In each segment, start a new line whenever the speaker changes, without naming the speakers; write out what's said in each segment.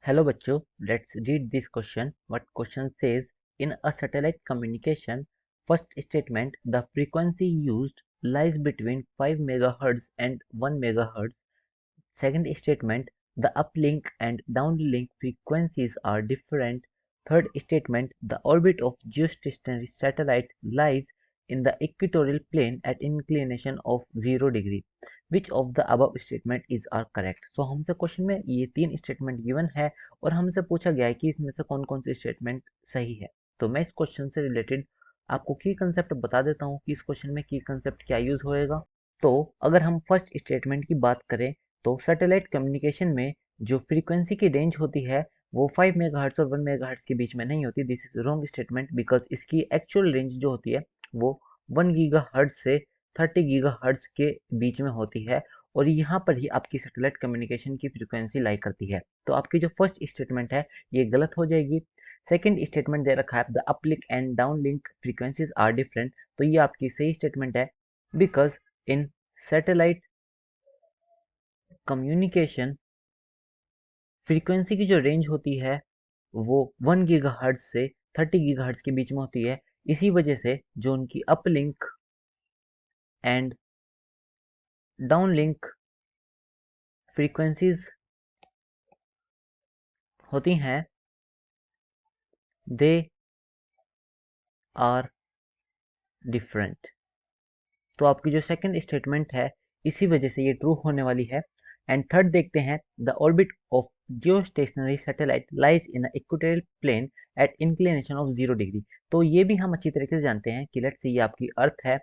Hello बच्चों, let's read this question. What question says, in a satellite communication, first statement, the frequency used lies between 5 megahertz and 1 megahertz. Second statement, the uplink and downlink frequencies are different. Third statement, the orbit of geostationary satellite lies in the equatorial plane at inclination of 0 degree. Which of the above statement is are correct? So हमसे question में ये तीन statement given है और हमसे पूछा गया है कि इसमें से कौन कौन से स्टेटमेंट सही है। तो मैं इस क्वेश्चन से रिलेटेड आपको की कंसेप्ट बता देता हूँ कि इस क्वेश्चन में की कंसेप्ट क्या यूज होएगा। तो अगर हम फर्स्ट स्टेटमेंट की बात करें तो सैटेलाइट कम्युनिकेशन में जो फ्रीक्वेंसी की रेंज होती है वो 5 मेगाहर्ट्ज और 1 मेगाहर्ट्ज के बीच में नहीं होती। This is wrong statement because इसकी एक्चुअल रेंज जो होती है वो 1 गीगाहर्ट्ज से 30 गीगाहर्ट्ज के बीच में होती है और यहाँ पर ही आपकी सैटेलाइट कम्युनिकेशन की फ्रीक्वेंसी लाई करती है। तो आपकी जो फर्स्ट स्टेटमेंट है ये गलत हो जाएगी। सेकंड स्टेटमेंट दे रखा है the uplink and downlink frequencies are different, तो ये आपकी सही स्टेटमेंट है because in satellite communication frequency की जो रेंज होती है वो 1 गीगाहर्ट्ज से 30 गीगाहर्ट्ज के बीच में होती है। इसी वजह से जो उनकी अपलिंक एंड डाउनलिंक फ्रीक्वेंसीज होती हैं दे आर डिफरेंट। तो आपकी जो सेकंड स्टेटमेंट है इसी वजह से ये ट्रू होने वाली है। एंड थर्ड देखते हैं the orbit of geostationary satellite lies in equatorial plane at inclination of 0 degree. तो ये भी हम अच्छी तरीके से जानते हैं कि लेट्स से ये आपकी अर्थ है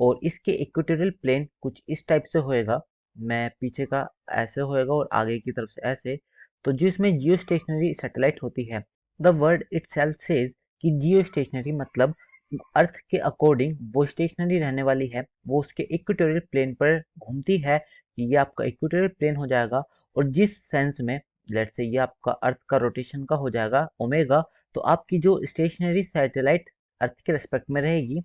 और इसके इक्वेटोरियल प्लेन कुछ इस टाइप से होएगा। मैं पीछे का ऐसे होएगा और आगे की तरफ से ऐसे। तो जिसमें जियोस्टेशनरी सैटेलाइट होती है द वर्ड इटसेल्फ सेज कि जियोस्टेशनरी मतलब अर्थ के अकॉर्डिंग वो स्टेशनरी रहने वाली है, वो उसके इक्वेटोरियल प्लेन पर घूमती है। ये आपका इक्वेटोरियल प्लेन हो जाएगा और जिस सेंस में लेट्स से ये आपका अर्थ का रोटेशन का हो जाएगा ओमेगा, तो आपकी जो स्टेशनरी सैटेलाइट अर्थ के रेस्पेक्ट में रहेगी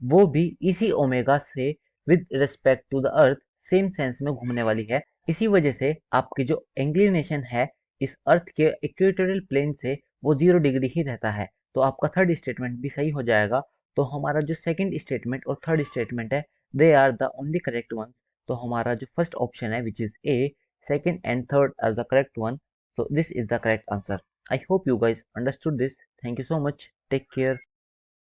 वो भी इसी ओमेगा से with respect to the earth same sense में घूमने वाली है। इसी वजह से आपकी जो इंक्लिनेशन है इस अर्थ के इक्वेटोरियल प्लेन से वो 0 डिग्री ही रहता है। तो आपका थर्ड स्टेटमेंट भी सही हो जाएगा। तो हमारा जो सेकंड स्टेटमेंट और थर्ड स्टेटमेंट है they are the only correct ones. तो हमारा जो फर्स्ट ऑप्शन है which is A, second and third are the correct one. So this is the correct answer. I hope you guys understood this. Thank you so much. Take care.